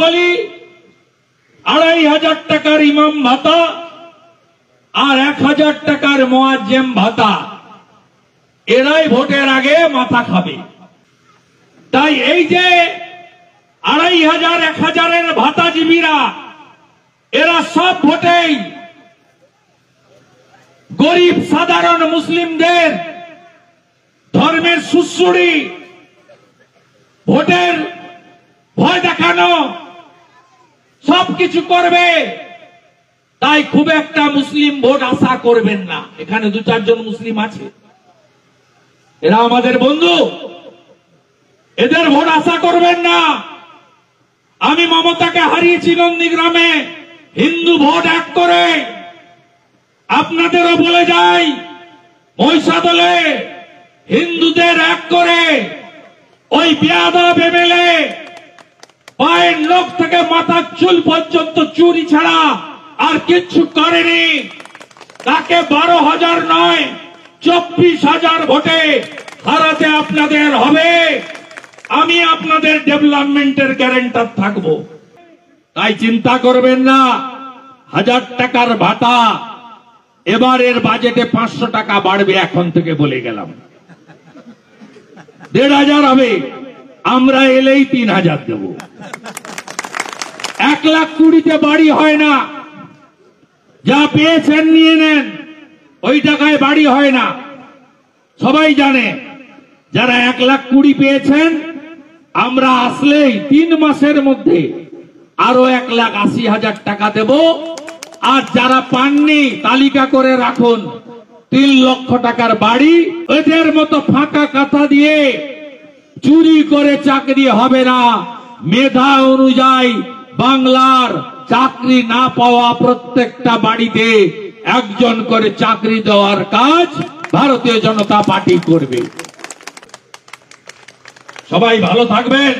বলি 2500 টাকার ইমাম ভাতা আর 1000 টাকার মুয়াজ্জিম ভাতা, এরাই ভোটের আগে মাথা খাবে। তাই এই যে 2500 1000-এর ভাতাজীবীরা, এরা সব ভোটেই গরিব সাধারণ মুসলিমদের ধর্মের সুশ্রুড়ি, ভোটের ভয় দেখানো সবকিছু করবে। তাই খুব একটা মুসলিম ভোট আশা করবেন না। এখানে 2-4 জন মুসলিম আছে, এরা আমাদের বন্ধু, এদের ভোট আশা করবেন না। আমি মমতাকে হারিয়েছি নন্দীগ্রামে হিন্দু ভোট এক করে। আপনাদেরও বলে যাই, মহিষাদলে হিন্দুদের এক করে ওই বেয়াদব এমএলএ পায়ের নখ থেকে মাথার চুল পর্যন্ত চুরি ছাড়া আর কিচ্ছু করেনি। তাকে 12,000 নয় 24,000 ভোটে হারাতে আপনাদের হবে। আমি আপনাদের ডেভেলপমেন্টের গ্যারান্টার থাকবো। তাই চিন্তা করবেন না। 1000 টাকার ভাতা এবারের বাজেটে 500 টাকা বাড়বে, এখন থেকে বলে গেলাম। 1,500 হবে, আমরা এলেই 3,000 দেব। 1,20,000-তে বাড়ি হয় না। যা পেয়েছেন নিয়ে নেন, ওই টাকায় বাড়ি হয় না। সবাই জানে, যারা 1,20,000 পেয়েছেন, আমরা আসলেই 3 মাসের মধ্যে আরো 1,80,000 টাকা দেব। আর যারা পাননি তালিকা করে রাখুন, 3 লক্ষ টাকার বাড়ি। এদের মতো ফাঁকা কথা দিয়ে চুরি করে চাকরি হবে না। মেধা অনুযায়ী বাংলার চাকরি না পাওয়া প্রত্যেকটা বাড়িতে একজন করে চাকরি দেওয়ার কাজ ভারতীয় জনতা পার্টি করবে। সবাই ভালো থাকবেন।